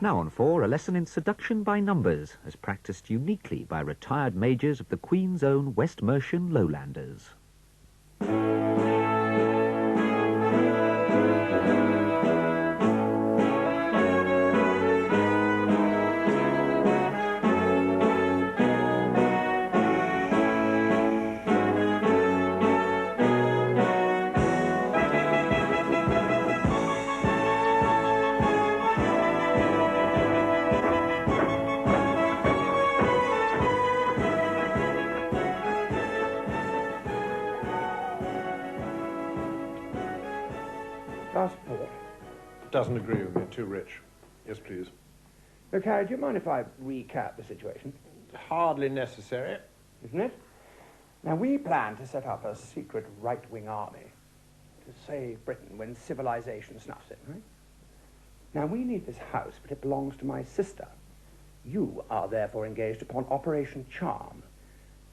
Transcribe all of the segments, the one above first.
Now on 4, a lesson in seduction by numbers, as practised uniquely by retired majors of the Queen's own West Mercian lowlanders. Passport. Doesn't agree with me, too rich. Yes, please. Look, Harry, do you mind if I recap the situation? Hardly necessary. Isn't it? Now, we plan to set up a secret right-wing army to save Britain when civilization snuffs it, right? Now, we need this house, but it belongs to my sister. You are therefore engaged upon Operation Charm.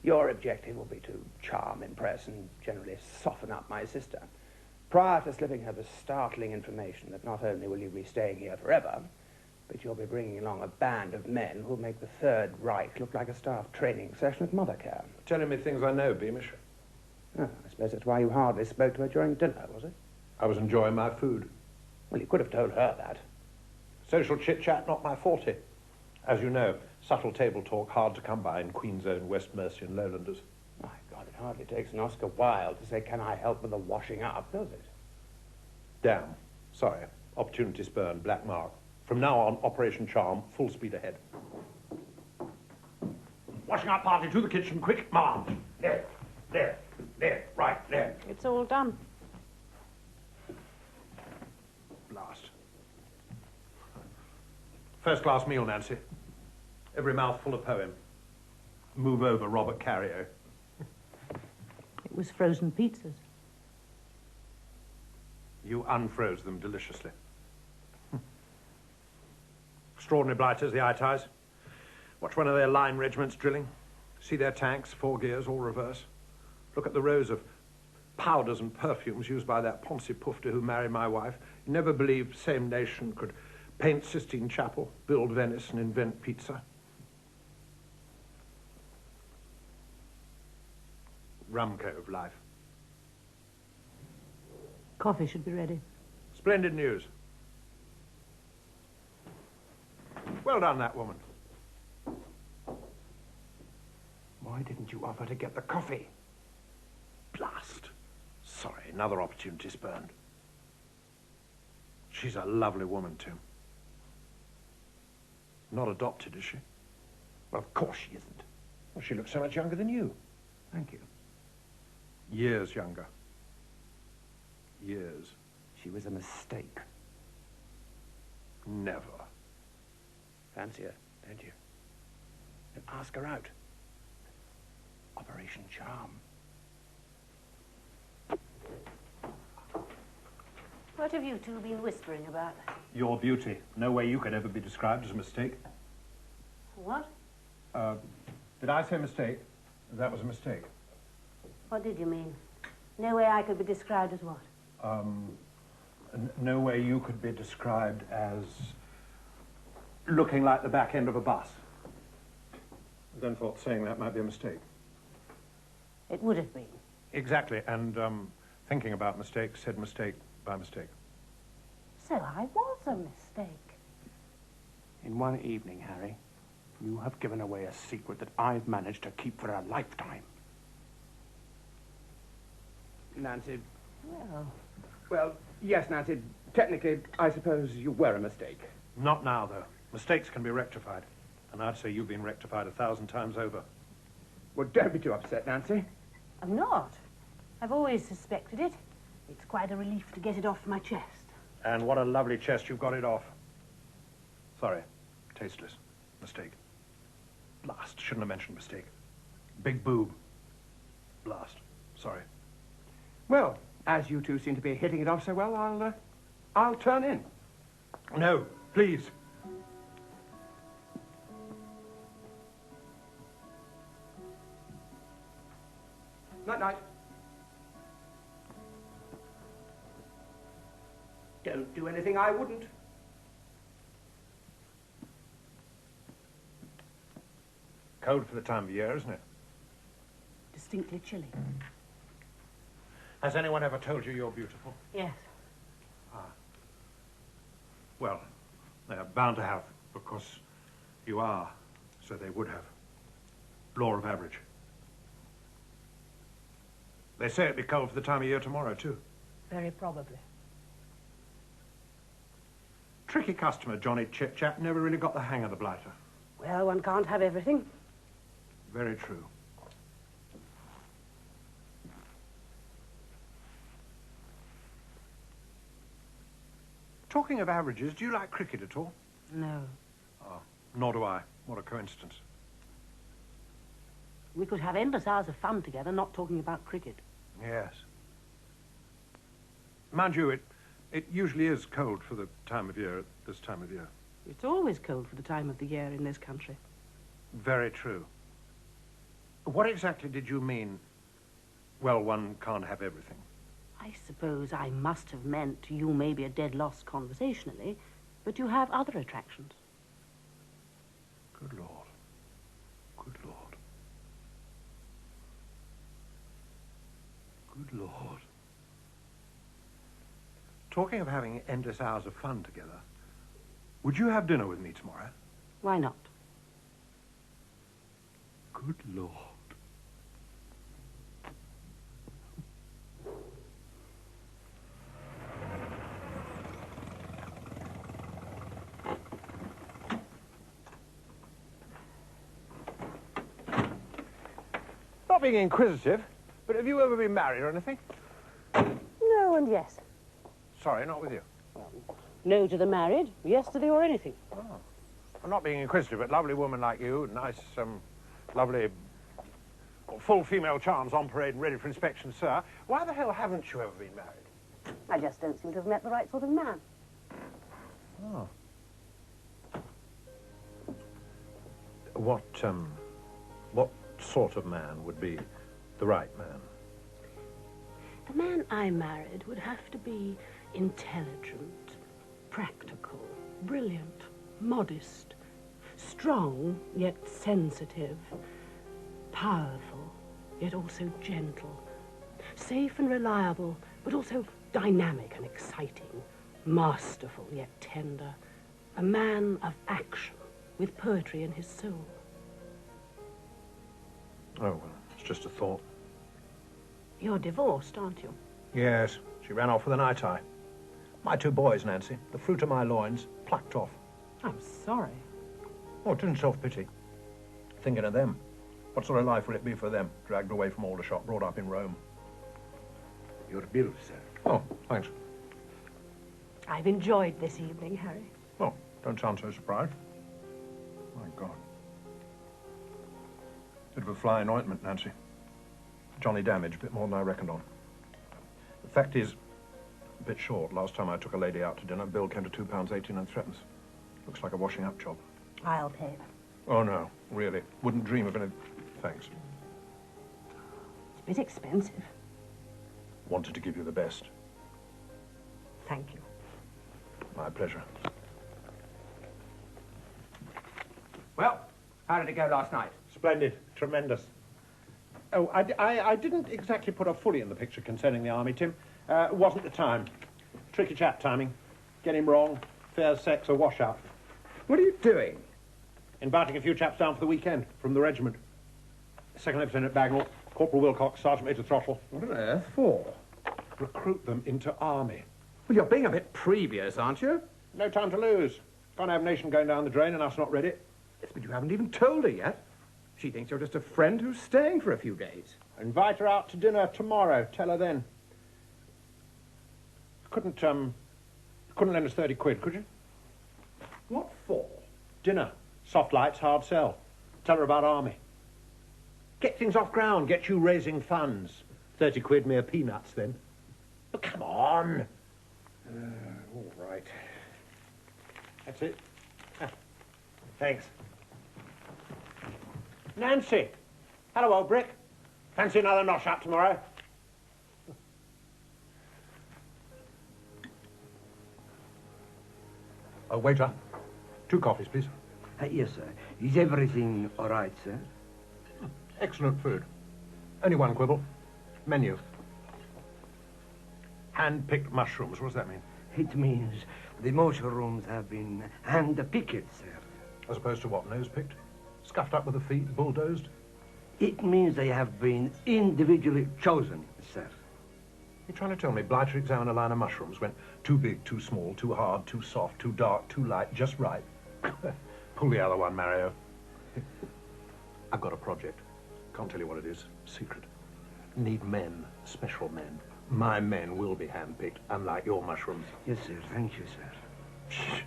Your objective will be to charm, impress, and generally soften up my sister, prior to slipping her the startling information that not only will you be staying here forever, but you'll be bringing along a band of men who'll make the Third Reich look like a staff training session at Mothercare. Telling me things I know, Beamish. Oh, I suppose that's why you hardly spoke to her during dinner, was it? I was enjoying my food. Well, you could have told her that. Social chit-chat, not my forte. As you know, subtle table talk hard to come by in Queen's own West Mercian lowlanders. My God, it hardly takes an Oscar Wilde to say, "Can I help with the washing up," does it? Damn. Sorry. Opportunity spurned. Black mark. From now on, Operation Charm, full speed ahead. Washing up party to the kitchen, quick march. There, right, there. It's all done. Blast. First class meal, Nancy. Every mouthful a poem. Move over, Robert Carrier. It was frozen pizzas. You unfroze them deliciously. Extraordinary blighters, the Itais. Watch one of their line regiments drilling. See their tanks, 4 gears, all reverse. Look at the rows of powders and perfumes used by that Poncy Pufter who married my wife. You never believed same nation could paint Sistine Chapel, build Venice, and invent pizza. Rum Cove life. Coffee should be ready. Splendid news. Well done, that woman. Why didn't you offer to get the coffee? Blast. Sorry, another opportunity spurned. She's a lovely woman, too. Not adopted, is she? Well, of course she isn't. Well, she looks so much younger than you. Thank you. Years younger. Years. She was a mistake. Never. Fancy her, don't you? Then ask her out. Operation Charm. What have you two been whispering about? Your beauty. No way you could ever be described as a mistake. What? Did I say mistake? That was a mistake. What did you mean? No way I could be described as what? No way you could be described as looking like the back end of a bus. I then thought saying that might be a mistake. It would have been. Exactly, and thinking about mistakes, said mistake by mistake. So I was a mistake. In one evening, Harry, you have given away a secret that I've managed to keep for a lifetime. Nancy. Well, yes, Nancy. Technically, I suppose you were a mistake. Not now, though. Mistakes can be rectified. And I'd say you've been rectified 1,000 times over. Well, don't be too upset, Nancy. I'm not. I've always suspected it. It's quite a relief to get it off my chest. And what a lovely chest you've got it off. Sorry. Tasteless. Mistake. Blast. Shouldn't have mentioned mistake. Big boob. Blast. Sorry. Well, as you two seem to be hitting it off so well, I'll turn in. No, please. Night-night. Don't do anything I wouldn't. Cold for the time of year, isn't it? Distinctly chilly. Has anyone ever told you you're beautiful? Yes. Well, they're bound to have, because you are, so they would have. Law of average. They say it'd be cold for the time of year tomorrow, too. Very probably. Tricky customer, Johnny Chit-Chat, never really got the hang of the blighter. Well, one can't have everything. Very true. Talking of averages, do you like cricket at all? No. Oh, nor do I. What a coincidence. We could have endless hours of fun together, not talking about cricket. Yes. Mind you, it usually is cold for the time of year at this time of year. It's always cold for the time of the year in this country. Very true. What exactly did you mean, well, one can't have everything? I suppose I must have meant you may be a dead loss conversationally, but you have other attractions. Good Lord. Good Lord. Good Lord. Talking of having endless hours of fun together, would you have dinner with me tomorrow? Why not? Good Lord. Not being inquisitive, but have you ever been married or anything? No and yes. Sorry, not with you. No to the married, yes to the or anything. Oh. I'm not being inquisitive, but lovely woman like you, nice, lovely, full female charms on parade and ready for inspection, sir. Why the hell haven't you ever been married? I just don't seem to have met the right sort of man. Oh. What sort of man would be the right man? The man I married would have to be intelligent, practical, brilliant, modest, strong yet sensitive, powerful yet also gentle, safe and reliable but also dynamic and exciting, masterful yet tender, a man of action with poetry in his soul. Oh, well, it's just a thought. You're divorced, aren't you? Yes, she ran off with an eye-tie. My two boys, Nancy, the fruit of my loins, plucked off. I'm sorry. Oh, it isn't self-pity. Thinking of them. What sort of life will it be for them, dragged away from Aldershot, brought up in Rome? Your bill, sir. Oh, thanks. I've enjoyed this evening, Harry. Oh, don't sound so surprised. My God. Bit of a flying ointment, Nancy. Johnny damage, a bit more than I reckoned on. The fact is, a bit short. Last time I took a lady out to dinner, bill came to £2.18 and threepence. Looks like a washing up job. I'll pay. Oh, no, really. Wouldn't dream of any... Thanks. It's a bit expensive. Wanted to give you the best. Thank you. My pleasure. Well, how did it go last night? Splendid. Tremendous. Oh, I didn't exactly put her fully in the picture concerning the army, Tim. Wasn't the time. Tricky chap timing. Get him wrong. Fair sex, a washout. What are you doing? Inviting a few chaps down for the weekend from the regiment. Second Lieutenant Bagnall, Corporal Wilcox, Sergeant Major Throttle. What on earth for? Recruit them into army. Well, you're being a bit previous, aren't you? No time to lose. Can't have nation going down the drain and us not ready. Yes, but you haven't even told her yet. She thinks you're just a friend who's staying for a few days. Invite her out to dinner tomorrow. Tell her then. Couldn't lend us 30 quid, could you? What for? Dinner. Soft lights, hard sell. Tell her about army. Get things off ground. Get you raising funds. 30 quid, mere peanuts then. But come on. All right. That's it. Ah, thanks. Nancy. Hello, old brick. Fancy another nosh up tomorrow? Waiter. 2 coffees, please. Yes, sir. Is everything all right, sir? Excellent food. Only one quibble. Menu. Hand-picked mushrooms. What does that mean? It means the mushrooms have been hand-picked, sir. As opposed to what? Nose-picked? Scuffed up with the feet? Bulldozed? It means they have been individually chosen, sir. You're trying to tell me Blighter examined a line of mushrooms, went too big, too small, too hard, too soft, too dark, too light, just right. Pull the other one, Mario. I've got a project. Can't tell you what it is. Secret. Need men. Special men. My men will be hand-picked, unlike your mushrooms. Yes, sir. Thank you, sir. Shh.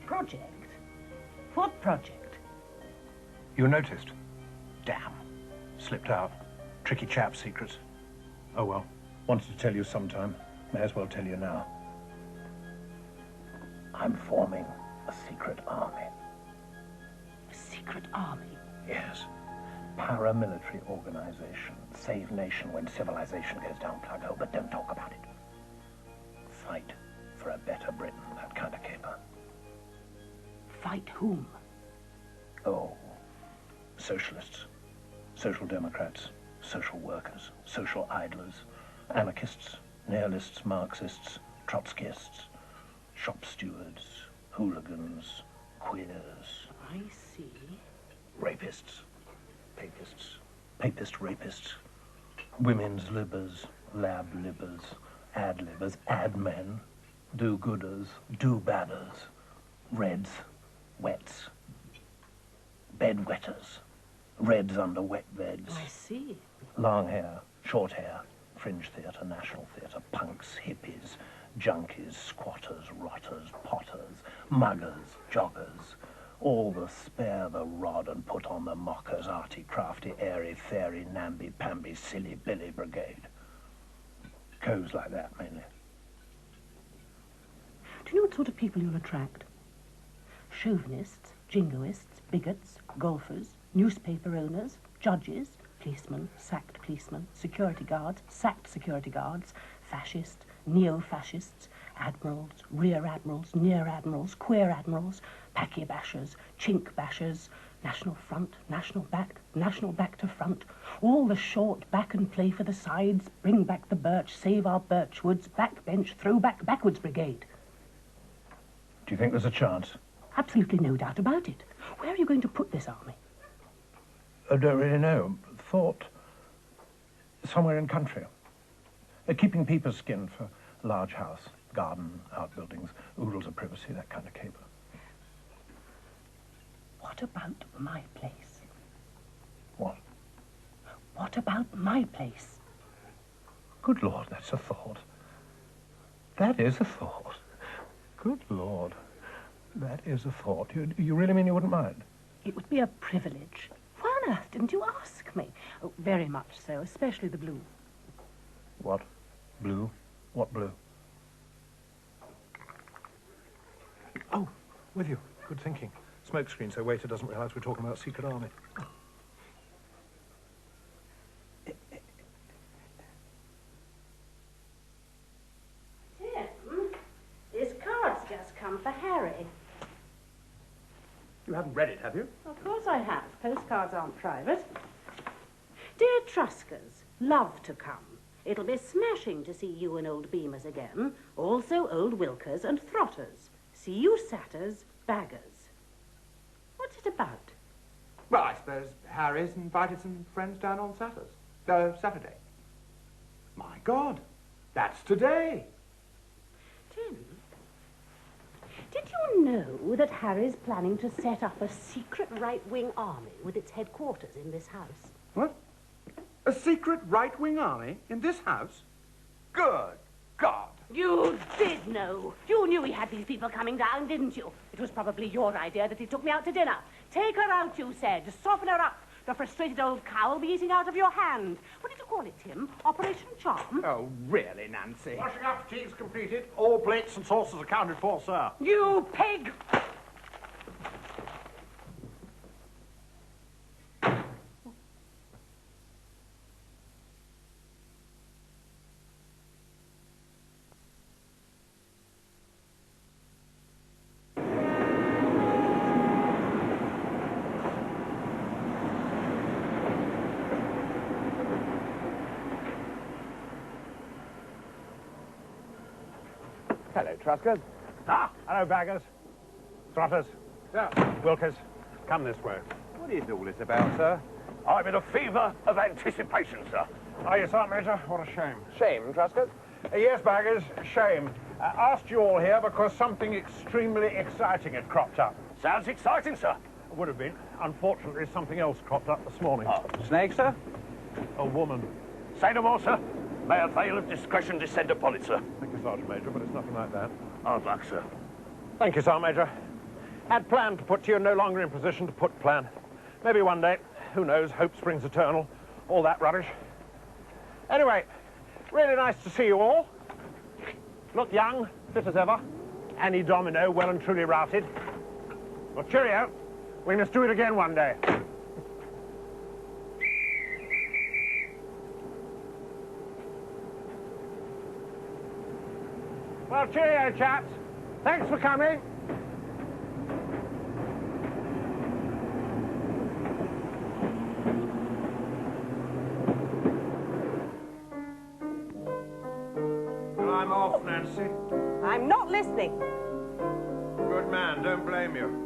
Project? What project? You noticed? Damn. Slipped out. Tricky chap secrets. Oh well. Wanted to tell you sometime. May as well tell you now. I'm forming a secret army. A secret army? Yes. Paramilitary organization. Save nation when civilization goes down plug hole, but don't talk about it. Fight for a better Britain, that kind of caper. Fight whom? Oh, socialists, social democrats, social workers, social idlers, anarchists, nihilists, Marxists, Trotskyists, shop stewards, hooligans, queers. I see. Rapists, papists, papist rapists, women's libbers, lab libbers, ad libbers, ad men, do-gooders, do-badders, reds, wets, bed-wetters, reds under wet beds. I see. Long hair, short hair, fringe theatre, national theatre, punks, hippies, junkies, squatters, rotters, potters, muggers, joggers, all the spare the rod and put on the mockers, arty, crafty, airy, fairy, namby-pamby, silly Billy brigade. Goes like that, mainly. Do you know what sort of people you'll attract? Chauvinists, jingoists, bigots, golfers, newspaper owners, judges, policemen, sacked policemen, security guards, sacked security guards, fascists, neo-fascists, admirals, rear admirals, near admirals, queer admirals, packy bashers, chink bashers, national front, national back to front, all the short back and play for the sides, bring back the birch, save our birchwoods, backbench, throw back, backwards brigade. Do you think there's a chance? Absolutely no doubt about it. Where are you going to put this army? I don't really know. Thought somewhere in country. Keeping peepers skinned for large house, garden, outbuildings, oodles of privacy, that kind of caper. What about my place? What? What about my place? Good Lord, that's a thought. That is a thought. Good Lord, that is a thought. You really mean you wouldn't mind? It would be a privilege. Why on earth didn't you ask me? Oh, very much so, especially the blue. What? Blue? What blue? Oh, with you. Good thinking. Smoke screen so waiter doesn't realise we're talking about secret army. Tim, this card's just come for Harry. You haven't read it, have you? Of course I have. Postcards aren't private. Dear Truscott's, love to come. It'll be smashing to see you and old Beamers again. Also old Wilkers and Throtters. See you Satters, Baggers. What's it about? Well, I suppose Harry's invited some friends down on Saturday. My God, that's today. Tim, did you know that Harry's planning to set up a secret right-wing army with its headquarters in this house? What? A secret right-wing army in this house? Good God. You did know. You knew he had these people coming down, didn't you? It was probably your idea that he took me out to dinner. Take her out, you said. Soften her up. The frustrated old cow will be eating out of your hand. What did you call it, Tim? Operation Charm? Oh, really, Nancy? Washing up tea's completed. All plates and saucers accounted for, sir. You pig! Hello, Truscott. Ah, hello, baggers. Trotters. Sir, Wilkers, come this way. what is all this about, sir? I'm in a fever of anticipation, sir. Oh, you Sergeant Major? What a shame. Shame, Truscott. Yes, baggers, shame. Asked you all here because something extremely exciting had cropped up. Sounds exciting, sir. Would have been. Unfortunately, something else cropped up this morning. Snake, sir? A woman. Say no more, sir. May a veil of discretion descend upon it, sir. Thank you, Sergeant Major, but it's nothing like that. Hard luck, sir. Thank you, Sergeant Major. Had planned to put to you, no longer in position to put plan. Maybe one day. Who knows? Hope springs eternal. All that rubbish. Anyway, really nice to see you all. Look young, fit as ever. Annie Domino, well and truly routed. Well, cheerio. We must do it again one day. Well, cheerio, chaps. Thanks for coming. I'm off, Nancy. I'm not listening. Good man, don't blame you.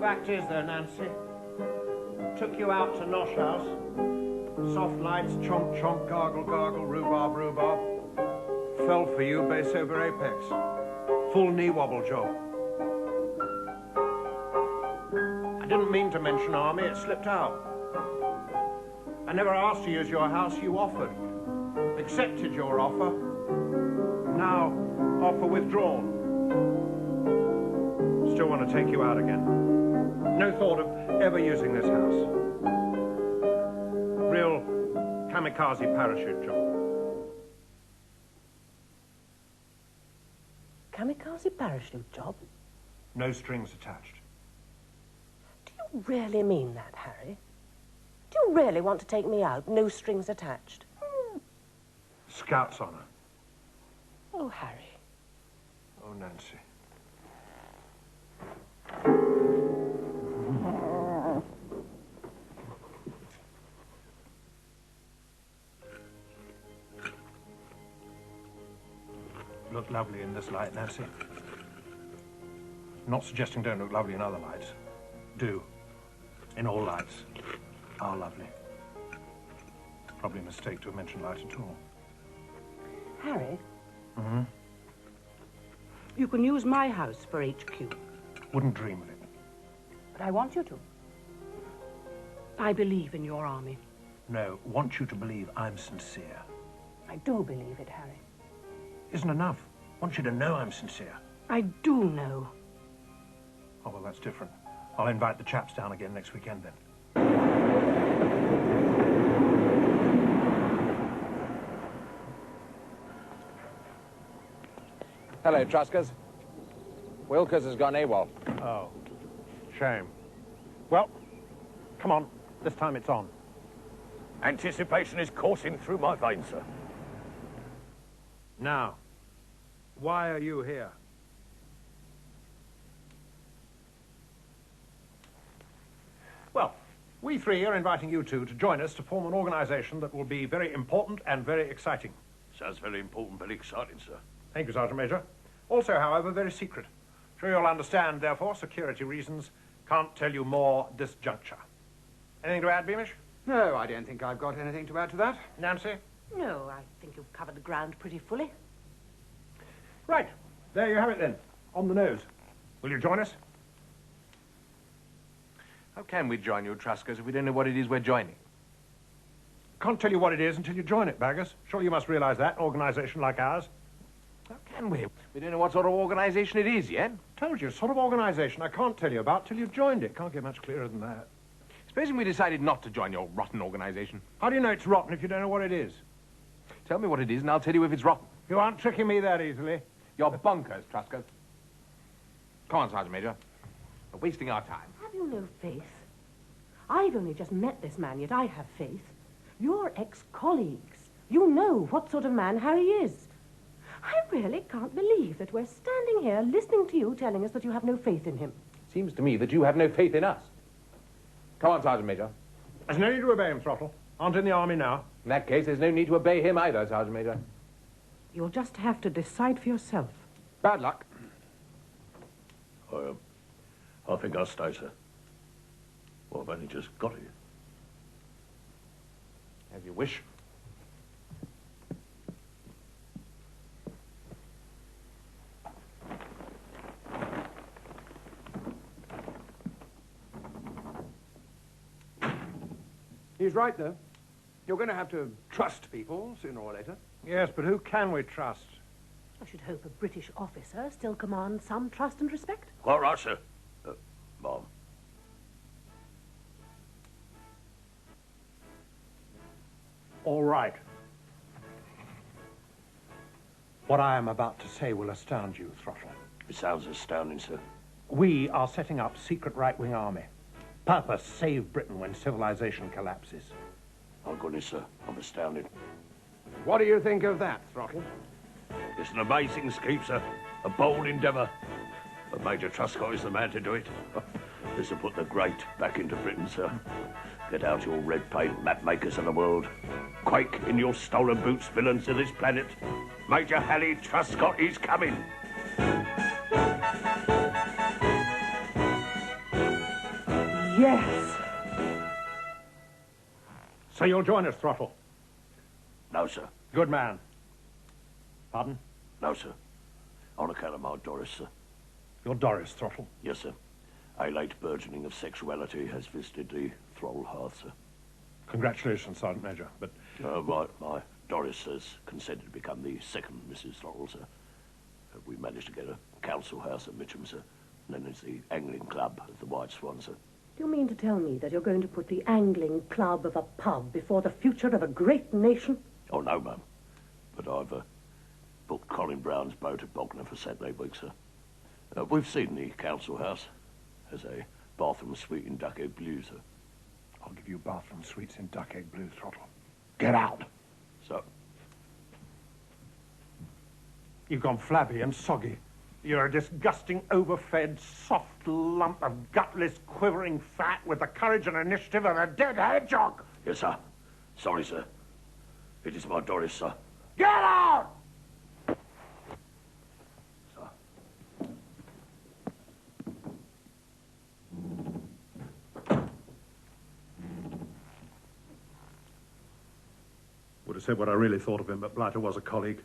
Fact is, though, Nancy, took you out to Nosh House. Soft lights, chomp, chomp, gargle, gargle, rhubarb, rhubarb. Fell for you, base over apex. Full knee wobble job. I didn't mean to mention army, it slipped out. I never asked to use your house, you offered. Accepted your offer. Now, offer withdrawn. Still want to take you out again. No thought of ever using this house. Real kamikaze parachute job. Kamikaze parachute job? No strings attached. Do you really mean that, Harry? Do you really want to take me out, no strings attached? Scout's honor. Oh, Harry. Oh, Nancy. Look lovely in this light, Nancy. Not suggesting don't look lovely in other lights. Do. In all lights. Are lovely. Probably a mistake to have mentioned light at all. Harry? Mm-hmm. You can use my house for HQ. Wouldn't dream of it. But I want you to. I believe in your army. No, want you to believe I'm sincere. I do believe it, Harry. Isn't enough. Want you to know I'm sincere. I do know. Oh, well, that's different. I'll invite the chaps down again next weekend, then. Hello, Truscott. Wilkers has gone AWOL. Oh, shame. Well, come on. This time it's on. Anticipation is coursing through my veins, sir. Now, why are you here? Well, we three are inviting you two to join us to form an organization that will be very important and very exciting. Sounds very important, very exciting, sir. Thank you, Sergeant Major. Also, however, very secret. Sure you'll understand, therefore, security reasons can't tell you more this juncture. Anything to add, Beamish? No, I don't think I've got anything to add to that. Nancy? No, I think you've covered the ground pretty fully. Right. There you have it, then. On the nose. Will you join us? How can we join you, Truscott, if we don't know what it is we're joining? Can't tell you what it is until you join it, Baggers. Surely you must realize that, an organization like ours. How can we? We don't know what sort of organization it is yet. Told you, sort of organization I can't tell you about till you've joined it. Can't get much clearer than that. Supposing we decided not to join your rotten organization. How do you know it's rotten if you don't know what it is? Tell me what it is and I'll tell you if it's rotten. You aren't tricking me that easily. You're bonkers, Truscott. Come on, Sergeant Major. We're wasting our time. Have you no faith? I've only just met this man, yet I have faith. You're ex-colleagues. You know what sort of man Harry is. I really can't believe that we're standing here listening to you telling us that you have no faith in him. Seems to me that you have no faith in us. Come on, Sergeant Major. There's no need to obey him, Throttle. Aren't in the army now. In that case, there's no need to obey him either, Sergeant Major. You'll just have to decide for yourself. Bad luck. I think I'll stay, sir. Well, I've only just got here. As you wish. He's right, though. You're going to have to trust people sooner or later. Yes, but who can we trust? I should hope a British officer still commands some trust and respect. Quite right, sir. Ma'am. All right. What I am about to say will astound you, Throttle. It sounds astounding, sir. We are setting up secret right-wing army. Purpose, save Britain when civilization collapses. Oh, goodness, sir. I'm astounded. What do you think of that, Throttle? It's an amazing scheme, sir. A bold endeavour. But Major Truscott is the man to do it. This will put the great back into Britain, sir. Get out your red paint map makers of the world. Quake in your stolen boots, villains of this planet. Major Harry Truscott is coming. Yes! So you'll join us, Throttle? No, sir. Good man. Pardon? No, sir. On account of my Doris, sir. You're Doris, Throttle? Yes, sir. A late burgeoning of sexuality has visited the throttle hearth, sir. Congratulations, Sergeant Major, but... My Doris has consented to become the second Mrs. Throttle, sir. We managed to get a council house at Mitcham, sir. And then there's the angling club at the White Swan, sir. Do you mean to tell me that you're going to put the angling club of a pub before the future of a great nation? Oh, no, ma'am. But I've booked Colin Brown's boat at Bognor for Saturday week, sir. We've seen the council house. There's a bathroom suite in duck-egg blue, sir. I'll give you bathroom suites in duck-egg blue, Throttle. Get out. So, You've gone flabby and soggy. You're a disgusting, overfed, soft lump of gutless, quivering fat with the courage and initiative of a dead hedgehog. yes, sir. Sorry, sir. It is my Doris, sir. Get out! Sir. Would have said what I really thought of him, but Blighter was a colleague.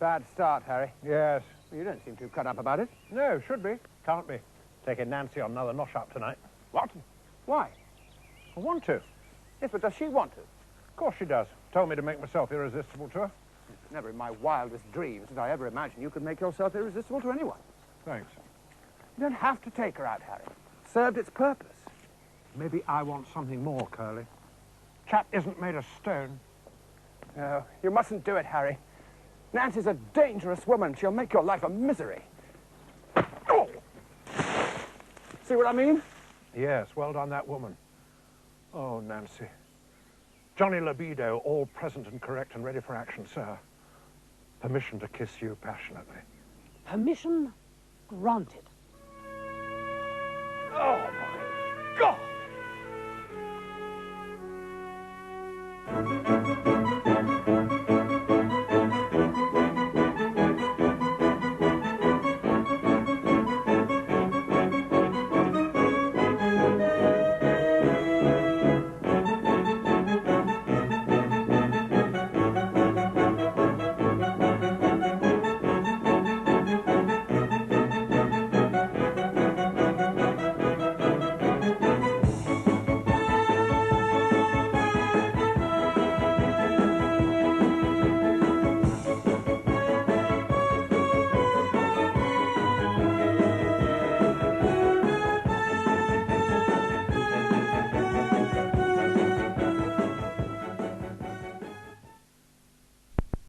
Bad start, Harry. Yes. You don't seem too cut up about it. No, should be. Can't be. Taking Nancy on another nosh-up tonight. What? Why? I want to. Yes, but does she want to? Of course she does. Told me to make myself irresistible to her. Never in my wildest dreams did I ever imagine you could make yourself irresistible to anyone. Thanks. You don't have to take her out, Harry. Served its purpose. Maybe I want something more, Curly. Chap isn't made of stone. No, you mustn't do it, Harry. Nancy's a dangerous woman. She'll make your life a misery. Oh! See what I mean? Yes, well done, that woman. Oh, Nancy. Johnny Libido, all present and correct and ready for action, sir. Permission to kiss you passionately. Permission granted.